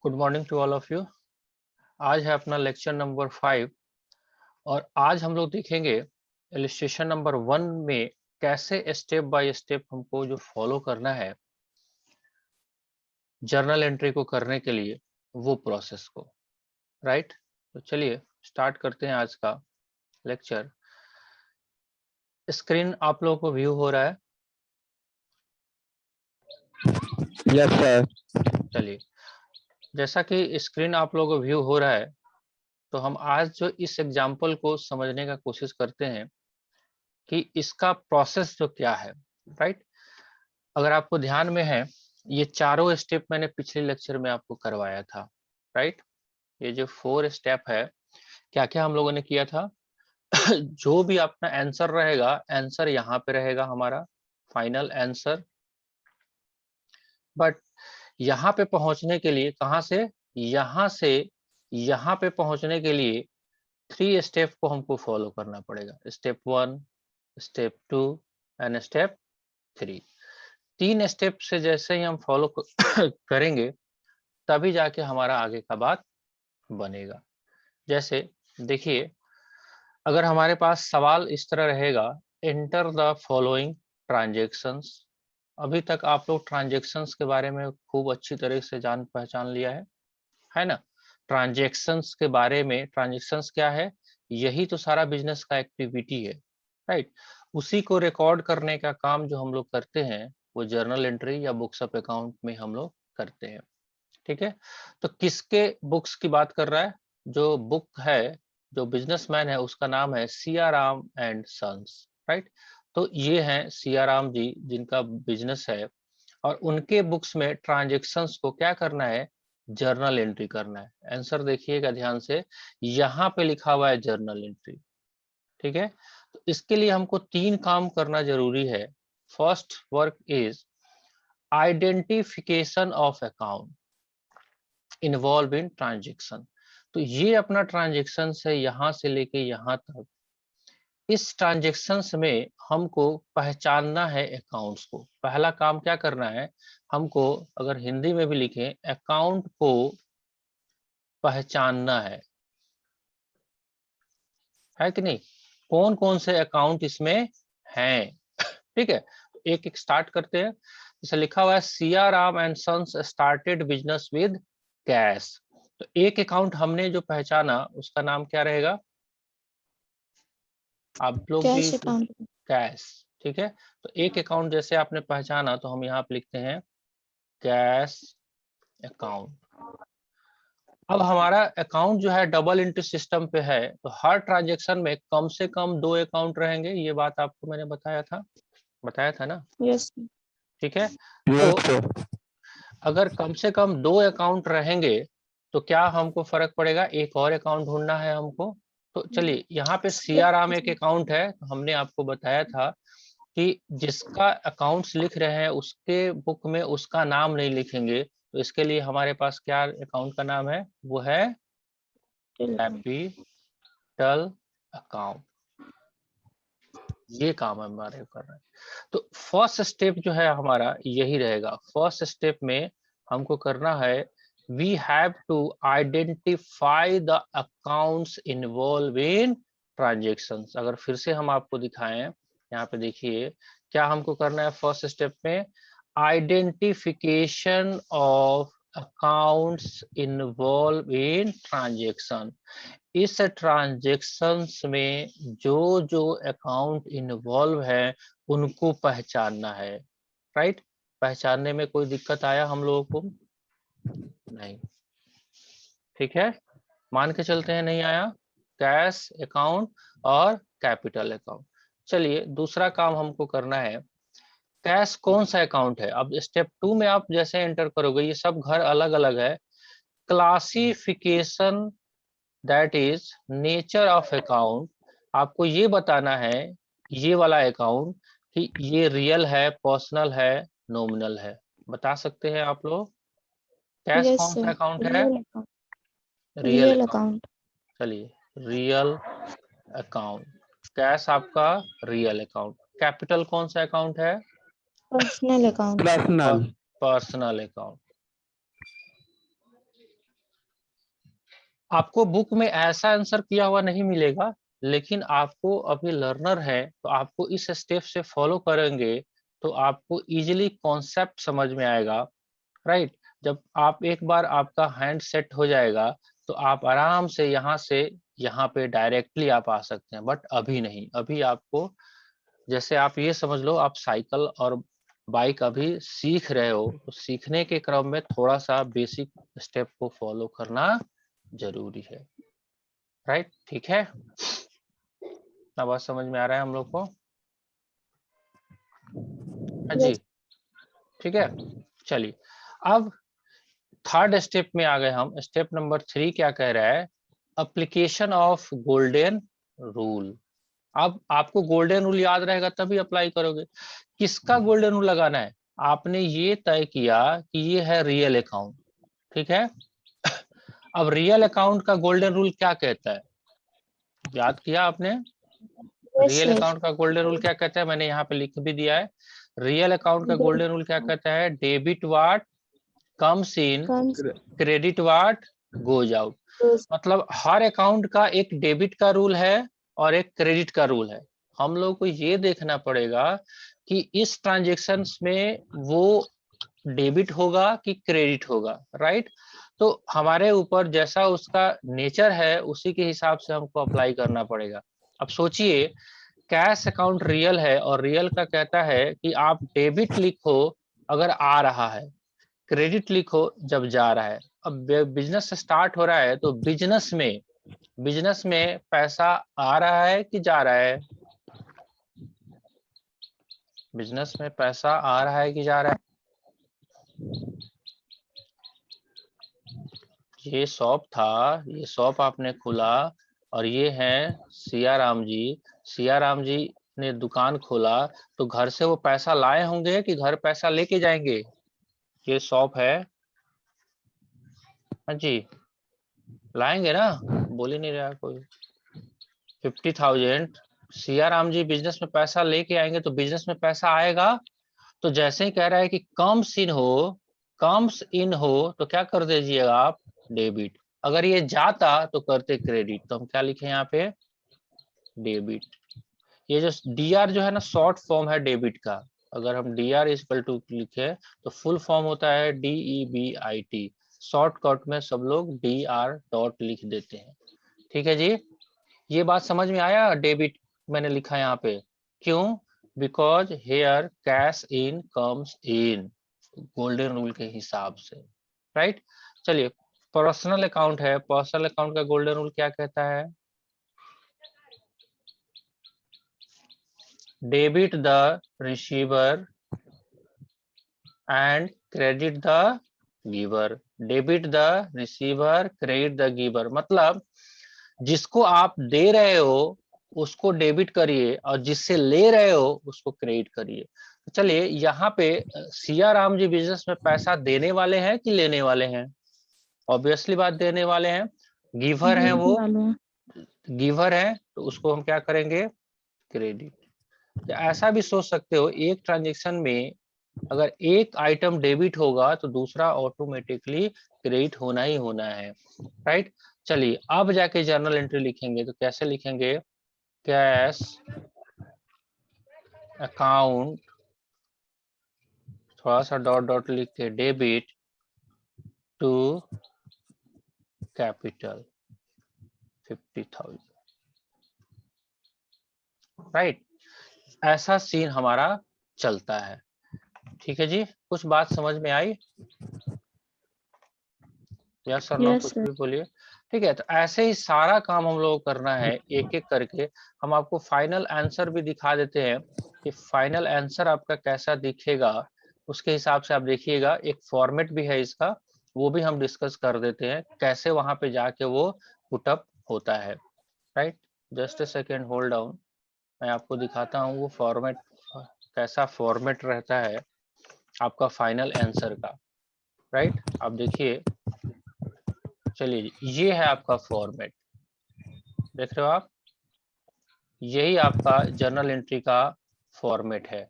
Good morning to all of you. आज है अपना लेक्चर नंबर 5 और आज हम लोग देखेंगे इलस्ट्रेशन नंबर 1 में कैसे स्टेप बाय स्टेप हमको जो फॉलो करना है जर्नल एंट्री को करने के लिए वो प्रोसेस को, राइट। तो चलिए स्टार्ट करते हैं आज का लेक्चर। स्क्रीन आप लोगों को व्यू हो रहा है? Yes sir. चलिए, जैसा कि स्क्रीन आप लोगों को व्यू हो रहा है तो हम आज जो इस एग्जाम्पल को समझने का कोशिश करते हैं कि इसका प्रोसेस जो क्या है, राइट। अगर आपको ध्यान में है, ये चारों स्टेप मैंने पिछले लेक्चर में आपको करवाया था, राइट। ये जो 4 स्टेप है, क्या क्या हम लोगों ने किया था जो भी अपना आंसर रहेगा, आंसर यहाँ पे रहेगा हमारा फाइनल आंसर। बट यहाँ पे पहुंचने के लिए कहाँ से यहाँ पे पहुंचने के लिए 3 स्टेप को हमको फॉलो करना पड़ेगा। Step 1, step 2 and step 3। 3 step से जैसे ही हम फॉलो करेंगे तभी जाके हमारा आगे का बात बनेगा। जैसे देखिए, अगर हमारे पास सवाल इस तरह रहेगा, एंटर द फॉलोइंग ट्रांजैक्शंस। अभी तक आप लोग ट्रांजैक्शंस के बारे में खूब अच्छी तरह से जान पहचान लिया है ना। ट्रांजैक्शंस के बारे में, ट्रांजैक्शंस क्या है, यही तो सारा बिजनेस का एक्टिविटी है, राइट। उसी को रिकॉर्ड करने का काम जो हम लोग करते हैं वो जर्नल एंट्री या बुक्स ऑफ अकाउंट में हम लोग करते हैं, ठीक है। तो किसके बुक्स की बात कर रहा है? जो बुक है, जो बिजनेसमैन है, उसका नाम है सियाराम एंड सन्स, राइट। तो ये हैं सियाराम जी जिनका बिजनेस है और उनके बुक्स में ट्रांजैक्शंस को क्या करना है, जर्नल एंट्री करना है। आंसर देखिएगा ध्यान से, यहाँ पे लिखा हुआ है जर्नल एंट्री, ठीक है। तो इसके लिए हमको 3 काम करना जरूरी है। First work is identification of account involve in transaction. तो ये अपना ट्रांजेक्शन है यहाँ से लेके यहाँ तक। इस ट्रांजेक्शन्स में हमको पहचानना है अकाउंट्स को। पहला काम क्या करना है हमको, अगर हिंदी में भी लिखें, अकाउंट को पहचानना है कि नहीं, कौन कौन से अकाउंट इसमें हैं, ठीक है। एक एक स्टार्ट करते हैं। जैसे लिखा हुआ है Siyaram and sons started business with cash. तो एक अकाउंट हमने जो पहचाना उसका नाम क्या रहेगा, आप लोग भी कैश अकाउंट। कैश, ठीक है। तो एक अकाउंट जैसे आपने पहचाना तो हम यहाँ पे लिखते हैं कैश अकाउंट। अब हमारा अकाउंट जो है डबल एंट्री सिस्टम पे है, तो हर ट्रांजेक्शन में कम से कम 2 अकाउंट रहेंगे। ये बात आपको मैंने बताया था ना, यस। ठीक है। तो यस सर। अगर कम से कम 2 अकाउंट रहेंगे तो क्या हमको फर्क पड़ेगा, एक और अकाउंट ढूंढना है हमको। तो चलिए, यहाँ पे सियाराम एक अकाउंट है। तो हमने आपको बताया था कि जिसका अकाउंट्स लिख रहे हैं उसके बुक में उसका नाम नहीं लिखेंगे। तो इसके लिए हमारे पास क्या अकाउंट का नाम है, वो है कैपिटल अकाउंट। ये काम हमारे कर रहे हैं। तो फर्स्ट स्टेप जो है हमारा यही रहेगा। फर्स्ट स्टेप में हमको करना है, we have to identify the accounts involve in transactions. अगर फिर से हम आपको दिखाएं, यहाँ पे देखिए क्या हमको करना है फर्स्ट स्टेप में, identification of accounts involve in transaction. इस ट्रांजेक्शन्स में जो जो अकाउंट इन्वॉल्व है उनको पहचानना है, राइट। पहचानने में कोई दिक्कत आया हम लोगों को? नहीं, ठीक है, मान के चलते हैं नहीं आया। कैश अकाउंट और कैपिटल अकाउंट। चलिए दूसरा काम हमको करना है, कैश कौन सा अकाउंट है। अब स्टेप 2 में आप जैसे एंटर करोगे, ये सब घर अलग अलग है। Classification that is nature of account. आपको ये बताना है ये वाला अकाउंट कि ये रियल है, पर्सनल है, नॉमिनल है। बता सकते हैं आप लोग कैश यस कौन सा सर। अकाउंट है? Real account. Real real account. Account. चलिए, रियल अकाउंट, कैश आपका रियल अकाउंट। कैपिटल कौन सा अकाउंट है? Personal account. Personal. Personal account. आपको बुक में ऐसा आंसर किया हुआ नहीं मिलेगा, लेकिन आपको अभी लर्नर है तो आपको इस स्टेप से फॉलो करेंगे तो आपको इजीली कॉन्सेप्ट समझ में आएगा, राइट। जब आप एक बार आपका हैंड सेट हो जाएगा तो आप आराम से यहाँ पे डायरेक्टली आप आ सकते हैं, बट अभी नहीं। अभी आपको, जैसे आप ये समझ लो, आप साइकिल और बाइक अभी सीख रहे हो, तो सीखने के क्रम में थोड़ा सा बेसिक स्टेप को फॉलो करना जरूरी है, राइट। ठीक है, ना बात समझ में आ रहा है हम लोग को? हाँ जी, ठीक है। चलिए, अब थर्ड स्टेप में आ गए हम। स्टेप नंबर 3 क्या कह रहा है? Application of golden rule. अब आपको गोल्डन रूल याद रहेगा तभी अप्लाई करोगे। किसका गोल्डन रूल लगाना है? आपने ये तय किया कि ये है रियल अकाउंट, ठीक है। अब रियल अकाउंट का गोल्डन रूल क्या कहता है? याद किया आपने? रियल अकाउंट का गोल्डन रूल क्या कहता है? मैंने यहाँ पे लिख भी दिया है। रियल अकाउंट का गोल्डन रूल क्या कहता है? Debit what comes in, credit what goes out. मतलब हर अकाउंट का एक डेबिट का रूल है और एक क्रेडिट का रूल है। हम लोग को ये देखना पड़ेगा कि इस ट्रांजेक्शन में वो डेबिट होगा कि क्रेडिट होगा, राइट। तो हमारे ऊपर जैसा उसका नेचर है उसी के हिसाब से हमको अप्लाई करना पड़ेगा। अब सोचिए, कैश अकाउंट रियल है और रियल का कहता है कि आप डेबिट लिखो अगर आ रहा है, क्रेडिट लिखो जब जा रहा है। अब बिजनेस स्टार्ट हो रहा है तो बिजनेस में पैसा आ रहा है कि जा रहा है? बिजनेस में पैसा आ रहा है कि जा रहा है? ये शॉप था, ये शॉप आपने खोला और ये है सियाराम जी। सियाराम जी ने दुकान खोला तो घर से वो पैसा लाए होंगे कि घर पैसा लेके जाएंगे? ये शॉप है, हाँ जी, लाएंगे ना? बोल ही नहीं रहा कोई। 50,000 सियाराम जी बिजनेस में पैसा लेके आएंगे तो बिजनेस में पैसा आएगा। तो जैसे ही कह रहा है कि कम्स इन हो तो क्या कर दीजिएगा आप? डेबिट। अगर ये जाता तो करते क्रेडिट। तो हम क्या लिखे यहाँ पे? डेबिट। ये जो डीआर जो है ना, शॉर्ट फॉर्म है डेबिट का। अगर हम डीआर इक्वल टू लिखे तो फुल फॉर्म होता है DEBIT। शॉर्टकट में सब लोग DR डॉट लिख देते हैं। ठीक है जी, ये बात समझ में आया? डेबिट मैंने लिखा यहाँ पे क्यों? Because here cash in comes in, golden rule के हिसाब से, राइट। चलिए, पर्सनल अकाउंट है। पर्सनल अकाउंट का गोल्डन रूल क्या कहता है? Debit the receiver and credit the giver. Debit the receiver, credit the giver. मतलब जिसको आप दे रहे हो उसको डेबिट करिए और जिससे ले रहे हो उसको क्रेडिट करिए। तो चलिए, यहाँ पे सियाराम जी बिजनेस में पैसा देने वाले हैं कि लेने वाले हैं? ऑब्वियसली बात देने वाले हैं। गिवर हैं वो, गिवर है तो उसको हम क्या करेंगे? क्रेडिट। तो ऐसा भी सोच सकते हो, एक ट्रांजेक्शन में अगर एक आइटम डेबिट होगा तो दूसरा ऑटोमेटिकली क्रेडिट होना ही होना है, राइट। चलिए, अब जाके जर्नल एंट्री लिखेंगे तो कैसे लिखेंगे? कैश अकाउंट, थोड़ा सा डॉट डॉट लिख के, डेबिट टू कैपिटल 50,000, राइट। ऐसा सीन हमारा चलता है। ठीक है जी, कुछ बात समझ में आई? यस सर, नो, कुछ भी बोलिए। ठीक है, तो ऐसे ही सारा काम हम लोग को करना है एक एक करके। हम आपको फाइनल आंसर भी दिखा देते हैं कि फाइनल आंसर आपका कैसा दिखेगा। उसके हिसाब से आप देखिएगा। एक फॉर्मेट भी है इसका, वो भी हम डिस्कस कर देते हैं कैसे वहां पे जाके वो पुटअप होता है, right. Just a second, hold down. मैं आपको दिखाता हूँ वो फॉर्मेट कैसा फॉर्मेट रहता है आपका फाइनल आंसर का, राइट। आप देखिए, चलिए, ये है आपका फॉर्मेट, देख रहे हो आप? यही आपका जर्नल एंट्री का फॉर्मेट है,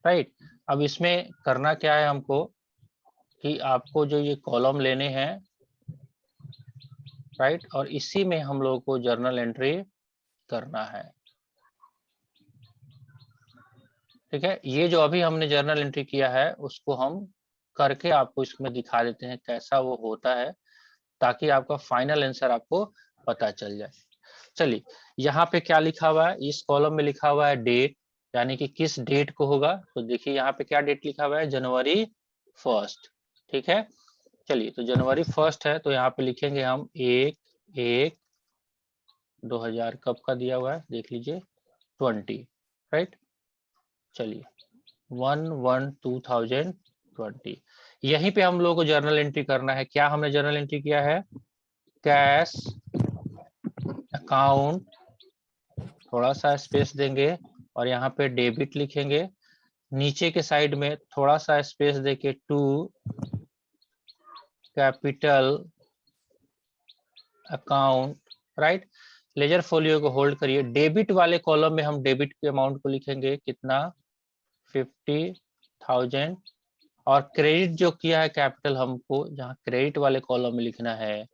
राइट। अब इसमें करना क्या है हमको कि आपको जो ये कॉलम लेने हैं राइट, और इसी में हम लोगों को जर्नल एंट्री करना है। ठीक है, ये जो अभी हमने जर्नल एंट्री किया है उसको हम करके आपको इसमें दिखा देते हैं कैसा वो होता है, ताकि आपका फाइनल आंसर आपको पता चल जाए। चलिए, यहाँ पे क्या लिखा हुआ है, इस कॉलम में लिखा हुआ है डेट, यानी कि किस डेट को होगा। तो देखिए यहाँ पे क्या डेट लिखा हुआ है, जनवरी 1। ठीक है, चलिए, तो जनवरी 1 है, तो यहाँ पे लिखेंगे हम 1/1/2000 कब का दिया हुआ है, देख लीजिए 20, राइट। चलिए 1/1/2020, यहीं पे हम लोगों को जर्नल एंट्री करना है। क्या हमने जर्नल एंट्री किया है, कैश अकाउंट, थोड़ा सा स्पेस देंगे और यहाँ पे डेबिट लिखेंगे, नीचे के साइड में थोड़ा सा स्पेस देके to capital account, right. Ledger folio को होल्ड करिए, डेबिट वाले कॉलम में हम डेबिट के अमाउंट को लिखेंगे कितना, 50,000, और क्रेडिट जो किया है कैपिटल हमको जहाँ क्रेडिट वाले कॉलम में लिखना है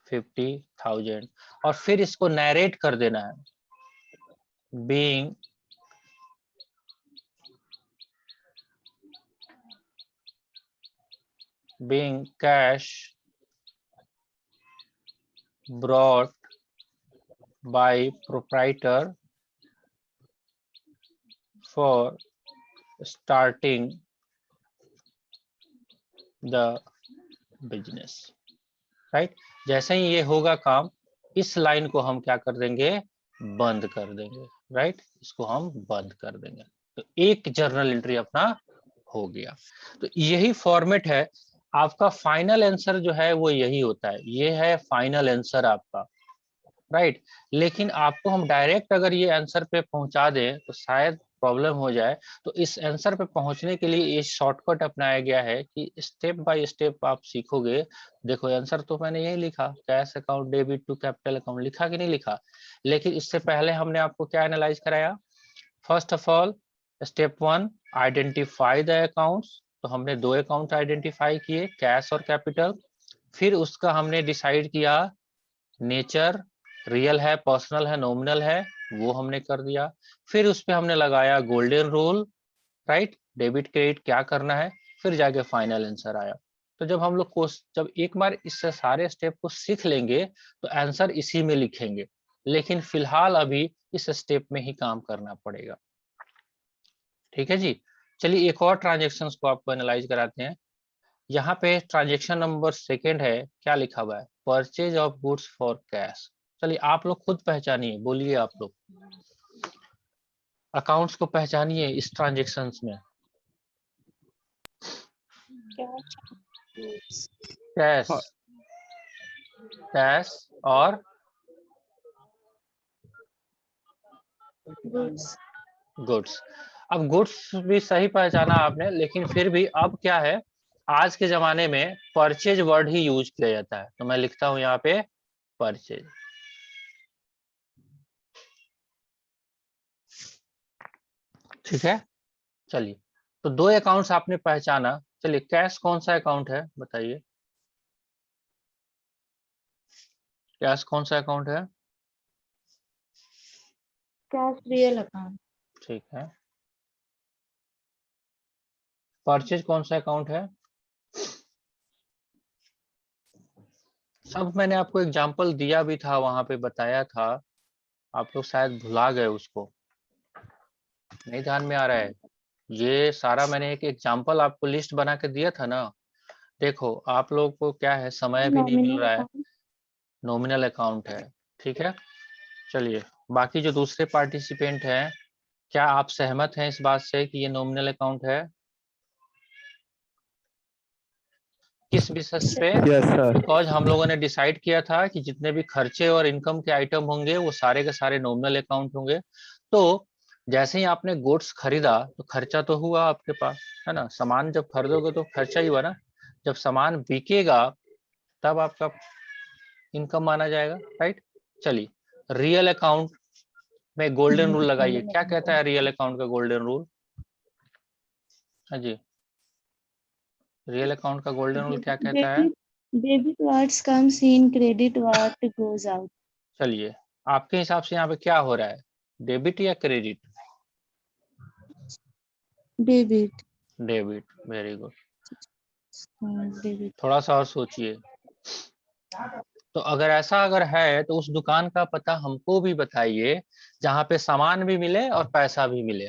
50,000, और फिर इसको नरेट कर देना है, being cash brought by proprietor for starting the business, right. जैसे ही ये होगा काम, इस लाइन को हम क्या कर देंगे, बंद कर देंगे, राइट, इसको हम बंद कर देंगे। तो एक जर्नल एंट्री अपना हो गया। तो यही फॉर्मेट है आपका, फाइनल आंसर जो है वो यही होता है, ये है फाइनल आंसर आपका, राइट। लेकिन आपको हम डायरेक्ट अगर ये आंसर पे पहुंचा दें तो शायद प्रॉब्लम हो जाए। तो इस आंसर पे पहुंचने के लिए ये शॉर्टकट अपनाया गया है कि स्टेप बाय स्टेप आप सीखोगे। देखो आंसर तो मैंने यही लिखा, cash account debit to capital account, लिखा कि नहीं लिखा। लेकिन इससे पहले हमने आपको क्या एनालाइज कराया, first of all step 1 identify the accounts. तो हमने 2 अकाउंट आइडेंटिफाई किए, कैश और कैपिटल। फिर उसका हमने डिसाइड किया नेचर, रियल है, पर्सनल है, नॉमिनल है, वो हमने कर दिया। फिर उस पर हमने लगाया golden rule, right, debit credit क्या करना है, फिर जाके फाइनल आंसर आया। तो जब हम लोग को जब एक बार इससे सारे स्टेप को सीख लेंगे तो आंसर इसी में लिखेंगे, लेकिन फिलहाल अभी इस स्टेप में ही काम करना पड़ेगा। ठीक है जी, चलिए एक और ट्रांजेक्शन को आपको एनालाइज कराते हैं। यहाँ पे ट्रांजेक्शन नंबर 2 है, क्या लिखा हुआ है, purchase of goods for cash. चलिए आप लोग खुद पहचानिए, बोलिए आप लोग अकाउंट्स को पहचानिए इस ट्रांजेक्शन्स में। कैश, कैश और गुड्स। अब गुड्स भी सही पहचाना आपने, लेकिन फिर भी अब क्या है, आज के जमाने में परचेज वर्ड ही यूज किया जाता है, तो मैं लिखता हूं यहाँ पे परचेज। ठीक है, चलिए, तो 2 अकाउंट्स आपने पहचाना। चलिए कैश कौन सा अकाउंट है बताइए, कैश कौन सा अकाउंट है, कैश रियल अकाउंट। ठीक है। परचेज कौन सा अकाउंट है, सब मैंने आपको एग्जांपल दिया भी था, वहां पे बताया था, आप लोग शायद भुला गए, उसको नहीं ध्यान में आ रहा है। ये सारा मैंने एक एग्जांपल आपको लिस्ट बना के दिया था ना। देखो आप लोग को क्या है, समय भी नहीं मिल नॉमिनल रहा है, अकाउंट। नॉमिनल अकाउंट है, ठीक है। चलिए, बाकी जो दूसरे पार्टिसिपेंट हैं, क्या आप सहमत हैं इस बात से कि ये नॉमिनल अकाउंट है, किस बेसिस पे, Yes, sir. बिकॉज हम लोगों ने डिसाइड किया था कि जितने भी खर्चे और इनकम के आइटम होंगे वो सारे के सारे नॉमिनल अकाउंट होंगे। तो जैसे ही आपने गुड्स खरीदा तो खर्चा तो हुआ आपके पास, है ना, सामान जब खरीदोगे तो खर्चा ही हुआ ना, जब सामान बिकेगा तब आपका इनकम माना जाएगा, राइट। चलिए, रियल अकाउंट में गोल्डन रूल लगाइए, क्या कहता है रियल अकाउंट का गोल्डन रूल, हाँ जी, रियल अकाउंट का गोल्डन रूल क्या कहता है, Debit what comes in, credit what goes out. चलिए आपके हिसाब से यहाँ पे क्या हो रहा है, डेबिट या credit? Debit. Debit, very good. Debit. थोड़ा सा और सोचिए। तो अगर है तो उस दुकान का पता हमको भी बताइए जहाँ पे सामान भी मिले और पैसा भी मिले।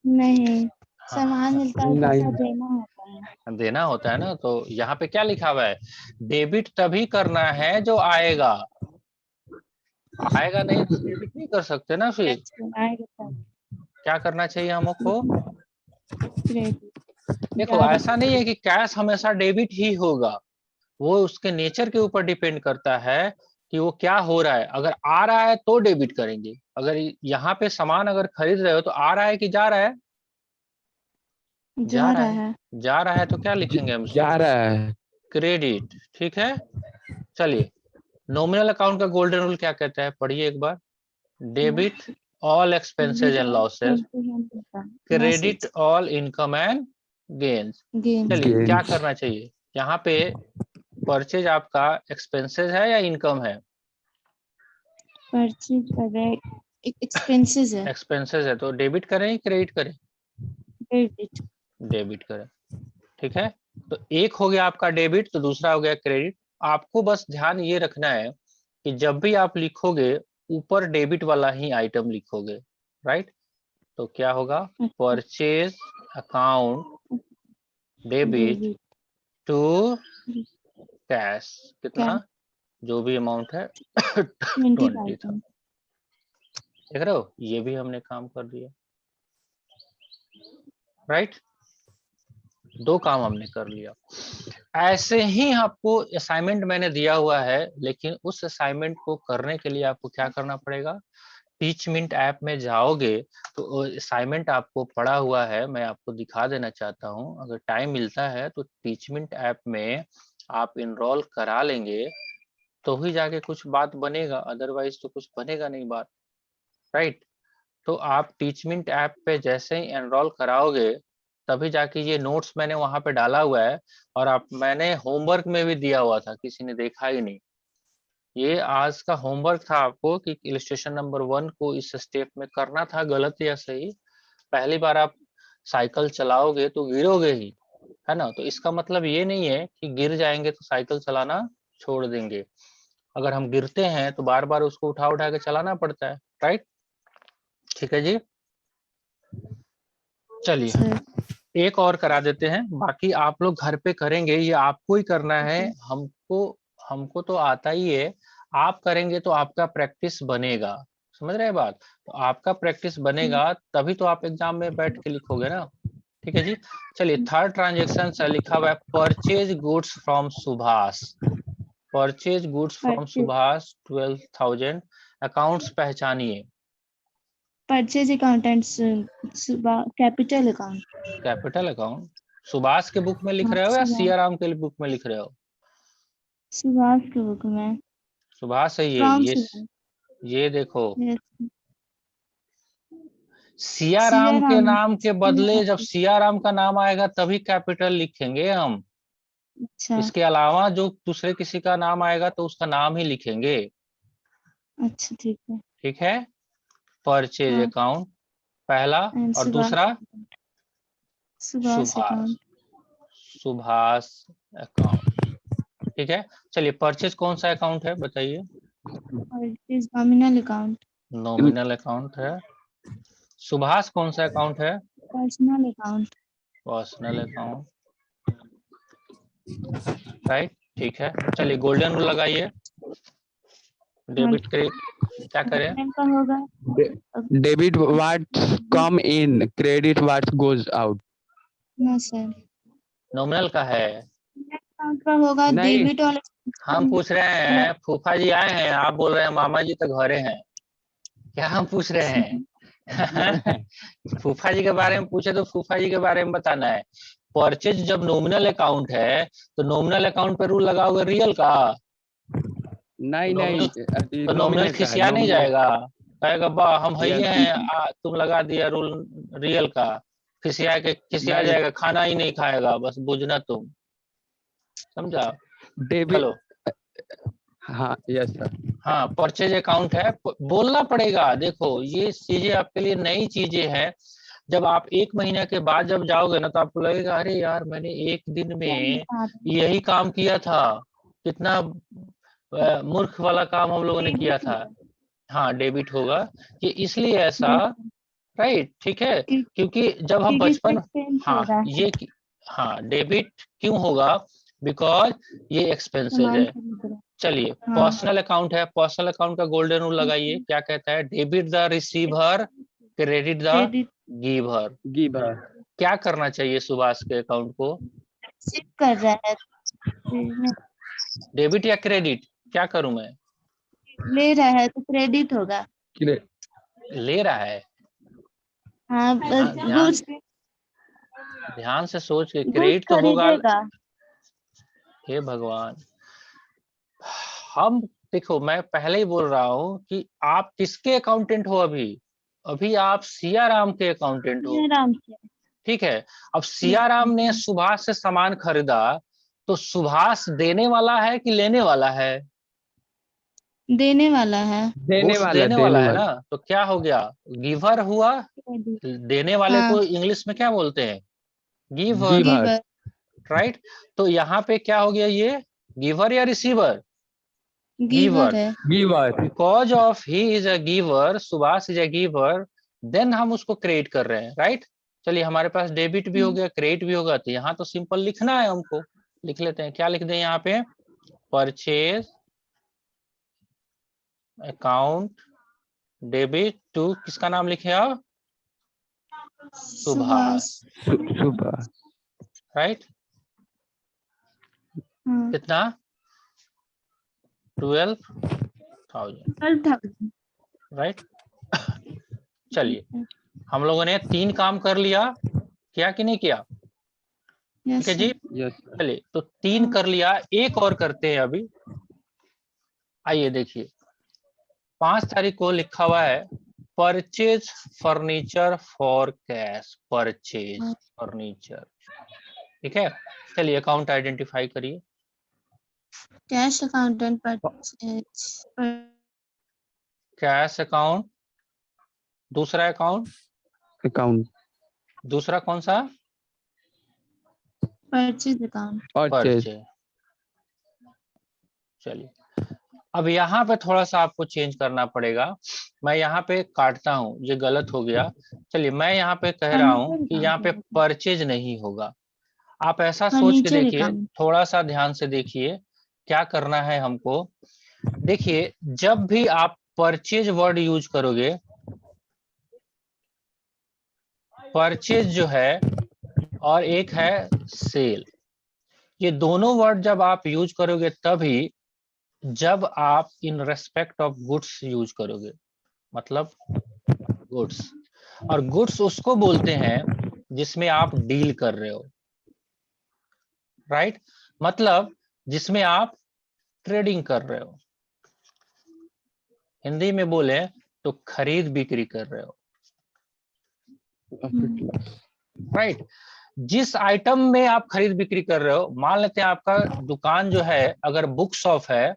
नहीं, हाँ, सामान मिलता है, नहीं। पैसा देना होता है। देना होता है ना। तो यहाँ पे क्या लिखा हुआ है, डेबिट तभी करना है जो आएगा, आएगा नहीं तो डेबिट नहीं कर सकते ना। फिर आएगा तब क्या करना चाहिए हमको? क्रेडिट। देखो ऐसा नहीं है कि कैश हमेशा डेबिट ही होगा, वो उसके नेचर के ऊपर डिपेंड करता है कि वो क्या हो रहा है। अगर आ रहा है तो डेबिट करेंगे, अगर यहाँ पे सामान अगर खरीद रहे हो तो आ रहा है कि जा रहा है? जा रहा है। जा रहा है तो क्या लिखेंगे हम इसको? जा रहा है। क्रेडिट, ठीक है। चलिए नॉमिनल अकाउंट का गोल्डन रूल क्या कहता है, पढ़िए एक बार। Debit all expenses and losses, credit all income and gains. चलिए क्या Gains. करना चाहिए यहाँ पे, परचेज आपका एक्सपेंसेस है या इनकम है? परचेज कर रहे, एक्सपेंसेस है। एक्सपेंसेस है तो डेबिट करें या क्रेडिट करें? क्रेडिट। डेबिट करें, ठीक है। तो एक हो गया आपका डेबिट, तो दूसरा हो गया क्रेडिट। आपको बस ध्यान ये रखना है कि जब भी आप लिखोगे ऊपर डेबिट वाला ही आइटम लिखोगे, राइट। तो क्या होगा, purchase account debit to cash, कितना, जो भी अमाउंट है 20 था। देख रहे हो, ये भी हमने काम कर दिया, राइट। दो काम हमने कर लिया। ऐसे ही आपको असाइनमेंट मैंने दिया हुआ है, लेकिन उस असाइनमेंट को करने के लिए आपको क्या करना पड़ेगा, टीचमिंट ऐप में जाओगे तो असाइनमेंट आपको पड़ा हुआ है, मैं आपको दिखा देना चाहता हूं। अगर टाइम मिलता है तो टीचमिंट ऐप में आप इनरोल करा लेंगे तो ही जाके कुछ बात बनेगा, अदरवाइज तो कुछ बनेगा नहीं बात, राइट। तो आप टीचमिंट ऐप पे जैसे ही एनरोल कराओगे तभी जाके ये नोट्स मैंने वहां पे डाला हुआ है, और आप मैंने होमवर्क में भी दिया हुआ था, किसी ने देखा ही नहीं। ये आज का होमवर्क था आपको कि इलस्ट्रेशन नंबर 1 को इस स्टेप में करना था, गलत या सही। पहली बार आप साइकिल चलाओगे तो गिरोगे ही, है ना। तो इसका मतलब ये नहीं है कि गिर जाएंगे तो साइकिल चलाना छोड़ देंगे। अगर हम गिरते हैं तो बार बार उसको उठा उठा के चलाना पड़ता है, राइट। ठीक है जी, चलिए एक और करा देते हैं, बाकी आप लोग घर पे करेंगे, ये आपको ही करना है। हमको हमको तो आता ही है, आप करेंगे तो आपका प्रैक्टिस बनेगा, समझ रहे हैं बात। तो आपका प्रैक्टिस बनेगा तभी तो आप एग्जाम में बैठ के लिखोगे ना। ठीक है जी। चलिए थर्ड ट्रांजेक्शन से लिखा हुआ है purchase goods from Subhash, purchase goods from Subhash 12,000, accounts पहचानिए। Purchase accountants, capital account. Capital account Subhash के बुक में लिख रहे हो या सियाराम के बुक में लिख रहे हो? सुभाष के बुक में। सुभाष है ये देखो, सियाराम के नाम के बदले जब सियाराम का नाम आएगा तभी कैपिटल लिखेंगे हम। अच्छा। इसके अलावा जो दूसरे किसी का नाम आएगा तो उसका नाम ही लिखेंगे। अच्छा ठीक है। ठीक है, परचेज अकाउंट पहला, और दूसरा सुभाष अकाउंट। सुभाष अकाउंट, ठीक है। चलिए परचेज कौन सा अकाउंट है बताइए? Purchase nominal account. Nominal account है। सुभाष कौन सा अकाउंट है? Personal account. Personal account, right, ठीक है। चलिए गोल्डन रूल लगाइए, डेबिट क्रेडिट क्या करें? का होगा Debit what come in, credit what goes out. No sir, nominal का है। अकाउंट का होगा नहीं। डेबिट और हम पूछ रहे हैं, फूफा जी आए हैं, आप बोल रहे हैं मामा जी तो घरे हैं, क्या हम पूछ रहे हैं? फूफा जी के बारे में पूछे तो फूफा जी के बारे में बताना है। परचेज जब नॉमिनल अकाउंट है तो नॉमिनल अकाउंट पे रूल लगाओगे रियल का? नहीं तो नॉमिनल खिसिया नहीं जाएगा, कहेगा बा हम है तुम लगा दिया रूल रियल का, खिसिया जाएगा, खाना ही नहीं खाएगा, बस बुझना तुम। समझा? डेबिट। चलो, हाँ यस सर। हाँ परचेज अकाउंट है, बोलना पड़ेगा। देखो ये चीजें आपके लिए नई चीजें हैं। जब आप 1 महीने के बाद जब जाओगे ना, तो आपको लगेगा अरे यार मैंने एक दिन में यही काम किया था, कितना मूर्ख वाला काम हम लोगों ने किया था। हाँ डेबिट होगा, ये इसलिए ऐसा, राइट, ठीक है, क्योंकि जब हम बचपन, हाँ ये हाँ डेबिट क्यों होगा, बिकॉज ये एक्सपेंसेस है। चलिए पर्सनल अकाउंट है, पर्सनल अकाउंट का गोल्डन रूल लगाइए, क्या कहता है? Debit the receiver, credit the giver. Giver. क्या करना चाहिए सुभाष के अकाउंट को? चेक कर रहा है, डेबिट या क्रेडिट, क्या करूं मैं? ले रहा है तो क्रेडिट होगा। ले रहा है। हाँ, ध्यान गुड्स ध्यान से सोच के, गुड्स क्रेडिट तो होगा। खरीदेगा। हे भगवान, हम देखो मैं पहले ही बोल रहा हूं कि आप किसके अकाउंटेंट हो? अभी अभी आप सियाराम के अकाउंटेंट हो, आराम से ठीक है। अब सियाराम ने सुभाष से सामान खरीदा, तो सुभाष देने वाला है कि लेने वाला है? देने वाला है। देने गुड्स वाला, देने देने वाला है वाला। ना, तो क्या हो गया? गिवर हुआ। देने वाले हाँ, को इंग्लिश में क्या बोलते हैं? Giver, giver. Giver right. तो यहाँ पे क्या हो गया? ये गिवर या रिसीवर? गिवर है। Giver. Because of he is a giver, Subhash is a giver, then हम उसको क्रेडिट कर रहे हैं, राइट। चलिए हमारे पास डेबिट भी हो गया, क्रेडिट भी होगा, तो यहाँ तो सिंपल लिखना है हमको, लिख लेते हैं। क्या लिख दें यहाँ पे? परचेज अकाउंट डेबिट टू, किसका नाम लिखे आप? सुभाष, सुभाष। राइट। हाँ, कितना? 12,000, 12,000। राइट। चलिए हम लोगों ने 3 काम कर लिया, किया कि नहीं किया? ठीक है जी। यस। चलिए तो 3 कर लिया, एक और करते हैं अभी। आइए देखिए, 5 तारीख को लिखा हुआ है purchase furniture for cash, purchase furniture, ठीक है। चलिए अकाउंट आइडेंटिफाई करिए। Cash accountant purchase cash account, दूसरा अकाउंट, अकाउंट। दूसरा कौन सा? Purchase account. परचेज। परचेज। चलिए अब यहाँ पे थोड़ा सा आपको चेंज करना पड़ेगा। मैं यहाँ पे काटता हूँ, ये गलत हो गया। चलिए मैं यहाँ पे कह रहा हूँ कि यहाँ पे परचेज नहीं होगा। आप ऐसा सोच के फर्नीचर देखिए, अकाउंट। थोड़ा सा ध्यान से देखिए क्या करना है हमको। देखिए जब भी आप परचेज वर्ड यूज करोगे, परचेज जो है और एक है सेल, ये दोनों वर्ड जब आप यूज करोगे तभी जब आप in respect of goods use करोगे, मतलब गुड्स। और गुड्स उसको बोलते हैं जिसमें आप डील कर रहे हो, राइट, मतलब जिसमें आप ट्रेडिंग कर रहे हो। हिंदी में बोले तो खरीद बिक्री कर रहे हो, राइट। जिस आइटम में आप खरीद बिक्री कर रहे हो, मान लेते हैं आपका दुकान जो है अगर बुक शॉप है,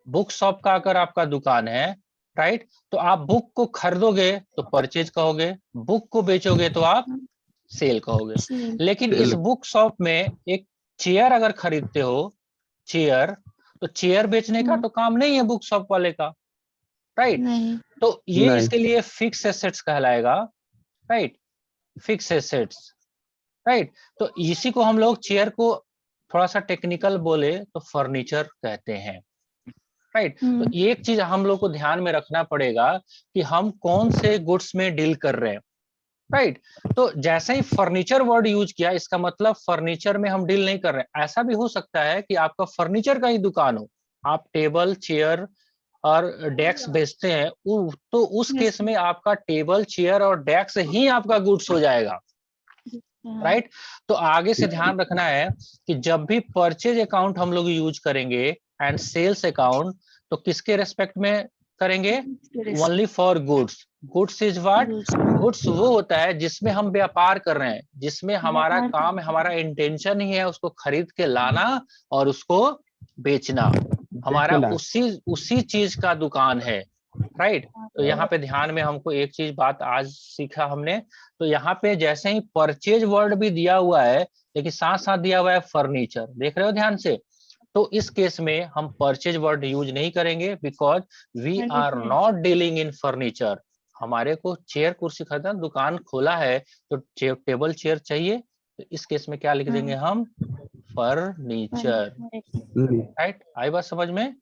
बुक शॉप का अगर आपका दुकान है, राइट, तो आप बुक को खरीदोगे तो परचेज कहोगे, बुक को बेचोगे तो आप सेल कहोगे। लेकिन इस बुक शॉप में एक चेयर अगर खरीदते हो, चेयर, तो चेयर बेचने का तो काम नहीं है बुक शॉप वाले का, राइट। तो ये इसके लिए फिक्स एसेट्स कहलाएगा, राइट, फिक्स एसेट्स, राइट। तो इसी को हम लोग चेयर को थोड़ा सा टेक्निकल बोले तो फर्नीचर कहते हैं, राइट। तो एक चीज हम लोग को ध्यान में रखना पड़ेगा कि हम कौन से गुड्स में डील कर रहे हैं, राइट। तो जैसे ही फर्नीचर वर्ड यूज किया, इसका मतलब फर्नीचर में हम डील नहीं कर रहे। ऐसा भी हो सकता है कि आपका फर्नीचर का ही दुकान हो, आप टेबल चेयर और डेस्क बेचते हैं, तो उस केस में आपका टेबल चेयर और डेस्क ही आपका गुड्स हो जाएगा, राइट। तो आगे से ध्यान रखना है कि जब भी परचेज अकाउंट हम लोग यूज करेंगे एंड सेल्स अकाउंट, तो किसके रेस्पेक्ट में करेंगे? Only for goods. Goods is what? Goods वो होता है जिसमें हम व्यापार कर रहे हैं, जिसमें हमारा काम, हमारा इंटेंशन ही है उसको खरीद के लाना और उसको बेचना। हमारा उसी चीज का दुकान है, राइट। तो यहाँ पे ध्यान में हमको एक चीज बात आज सीखा हमने, तो यहाँ पे जैसे ही परचेज वर्ड भी दिया हुआ है, लेकिन साथ साथ दिया हुआ है फर्नीचर, देख रहे हो ध्यान से। तो इस केस में हम परचेज वर्ड यूज नहीं करेंगे, because we are not dealing in furniture. हमारे को चेयर कुर्सी खरीदना, दुकान खोला है तो टेबल चेयर चाहिए, तो इस केस में क्या लिख देंगे हम? Furniture, right. आई बात समझ में?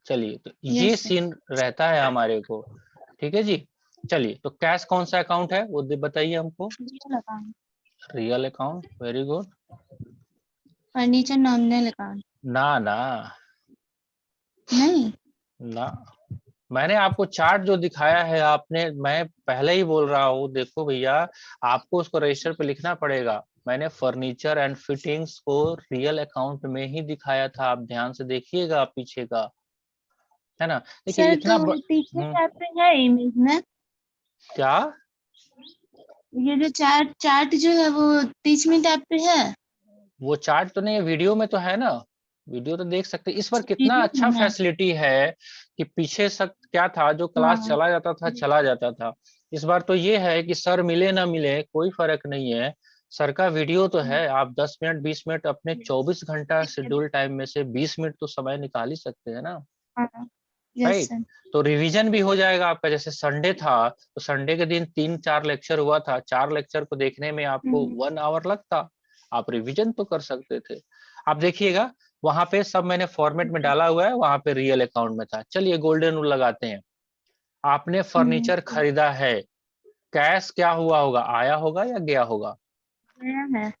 चलिए, तो ये सीन रहता है हमारे को, ठीक है जी। चलिए, तो कैश कौन सा अकाउंट है वो बताइए हमको। Real account, very good. Furniture nominal account ना ना नहीं, ना, मैंने आपको चार्ट जो दिखाया है आपने, मैं पहले ही बोल रहा हूँ, देखो भैया आपको उसको रजिस्टर पे लिखना पड़ेगा। मैंने फर्नीचर एंड फिटिंग्स को रियल अकाउंट में ही दिखाया था, आप ध्यान से देखिएगा पीछे का, है ना। देखिए सर इतना तो पीछे टैब पे है इमेज में, क्या? ये जो चार्ट जो है वो 30 टैब पे है। वो चार्ट तो नहीं, वीडियो में तो है ना, वीडियो तो देख सकते। इस बार कितना वीडियो अच्छा में है। फैसिलिटी है कि पीछे सब क्या था, जो क्लास हाँ। चला जाता था चला जाता था। इस बार तो ये है कि सर मिले ना मिले कोई फर्क नहीं है, सर का वीडियो तो है। आप 10 मिनट 20 मिनट अपने 24 घंटा शेड्यूल टाइम में से 20 मिनट तो समय निकाल ही सकते हैं ना, यस राइट। सर। तो रिवीजन भी हो जाएगा आपका। जैसे संडे था तो संडे के दिन 3-4 लेक्चर हुआ था, 4 लेक्चर को देखने में आपको 1 आवर लगता, आप रिवीजन तो कर सकते थे। आप देखिएगा वहां पे सब मैंने फॉर्मेट में डाला हुआ है, वहां पे रियल अकाउंट में था। चलिए गोल्डन रूल लगाते हैं। आपने फर्नीचर खरीदा है, कैश क्या हुआ होगा? आया होगा या गया होगा? है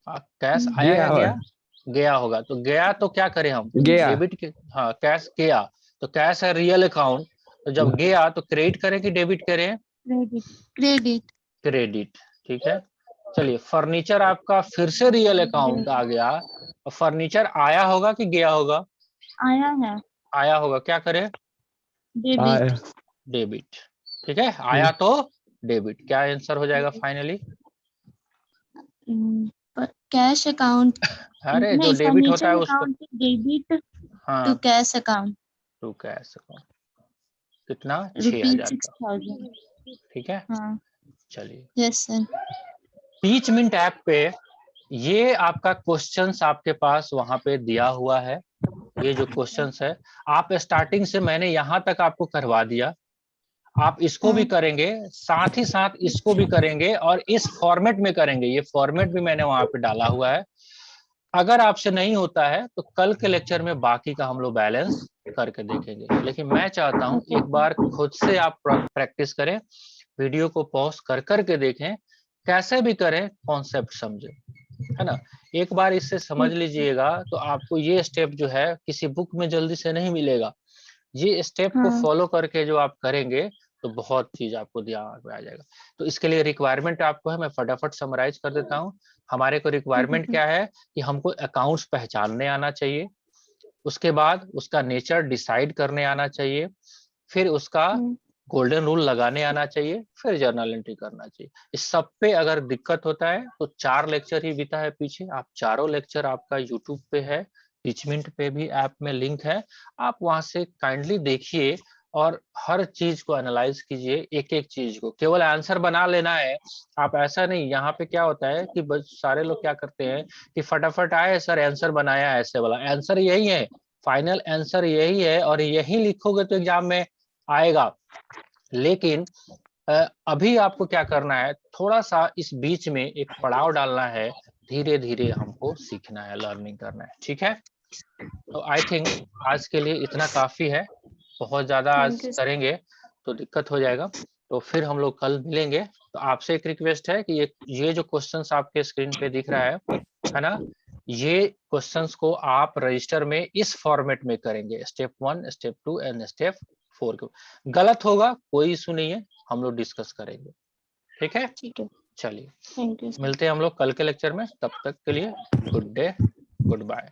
कैश आया या गया? गया होगा। तो गया तो क्या करें हम? गया। डेबिट के, हाँ कैश गया, तो कैश है रियल अकाउंट। तो जब गया तो क्रेडिट करें कि डेबिट करें? क्रेडिट। क्रेडिट, ठीक है। चलिए, फर्नीचर आपका फिर से रियल अकाउंट आ गया, और फर्नीचर आया होगा कि गया होगा? आया है। आया होगा, क्या करें? डेबिट। डेबिट, ठीक है। आया तो डेबिट, क्या आंसर हो जाएगा फाइनली? कैश अकाउंट, अरे जो नहीं डेबिट होता है फर्नीचर उसको, अकाउंट डेबिट हाँ, to cash account to cash account. कितना? रुपीज 6000 का, 6000। ठीक है। हाँ चलिए, yes sir. Teachmint app पे ये आपका क्वेश्चंस आपके पास वहां पे दिया हुआ है। ये जो क्वेश्चंस है, आप स्टार्टिंग से मैंने यहाँ तक आपको करवा दिया, आप इसको भी करेंगे, साथ ही साथ इसको भी करेंगे, और इस फॉर्मेट में करेंगे। ये फॉर्मेट भी मैंने वहां पे डाला हुआ है। अगर आपसे नहीं होता है तो कल के लेक्चर में बाकी का हम लोग बैलेंस करके देखेंगे। लेकिन मैं चाहता हूं एक बार खुद से आप प्रैक्टिस करें, वीडियो को पॉज कर करके देखें, कैसे भी करें, कॉन्सेप्ट समझे, है ना। एक बार इससे समझ लीजिएगा तो आपको ये स्टेप जो है किसी बुक में जल्दी से नहीं मिलेगा। ये स्टेप को फॉलो करके जो आप करेंगे तो बहुत चीज आपको ध्यान में आ जाएगा। तो इसके लिए रिक्वायरमेंट आपको है, मैं फटाफट समराइज कर देता हूँ। हमारे को रिक्वायरमेंट क्या है कि हमको अकाउंट्स पहचानने आना चाहिए, उसके बाद उसका नेचर डिसाइड करने आना चाहिए, फिर उसका गोल्डन रूल लगाने आना चाहिए, फिर जर्नल एंट्री करना चाहिए। इस सब पे अगर दिक्कत होता है तो 4 लेक्चर ही बीता है पीछे, आप चारों लेक्चर आपका यूट्यूब पे है, टीचमेंट पे भी ऐप में लिंक है, आप वहां से काइंडली देखिए और हर चीज को एनालाइज कीजिए, एक एक चीज को। केवल आंसर बना लेना है आप, ऐसा नहीं। यहाँ पे क्या होता है कि सारे लोग क्या करते हैं कि फटाफट आए सर आंसर बनाया, ऐसे वाला आंसर यही है, फाइनल आंसर यही है, और यही लिखोगे तो एग्जाम में आएगा। लेकिन अभी आपको क्या करना है, थोड़ा सा इस बीच में एक पड़ाव डालना है, धीरे धीरे हमको सीखना है, लर्निंग करना है, ठीक है। तो आई थिंक आज के लिए इतना काफी है, बहुत ज्यादा आज करेंगे तो दिक्कत हो जाएगा। तो फिर हम लोग कल मिलेंगे। तो आपसे एक रिक्वेस्ट है कि ये जो क्वेश्चंस आपके स्क्रीन पे दिख रहा है ना, ये क्वेश्चंस को आप रजिस्टर में इस फॉर्मेट में करेंगे, स्टेप 1, स्टेप 2 एंड स्टेप 4 के। गलत होगा कोई इशू नहीं है, हम लोग डिस्कस करेंगे, ठीक है। ठीक है, चलिए थैंक यू। मिलते हैं हम लोग कल के लेक्चर में, तब तक के लिए गुड डे, गुड बाय।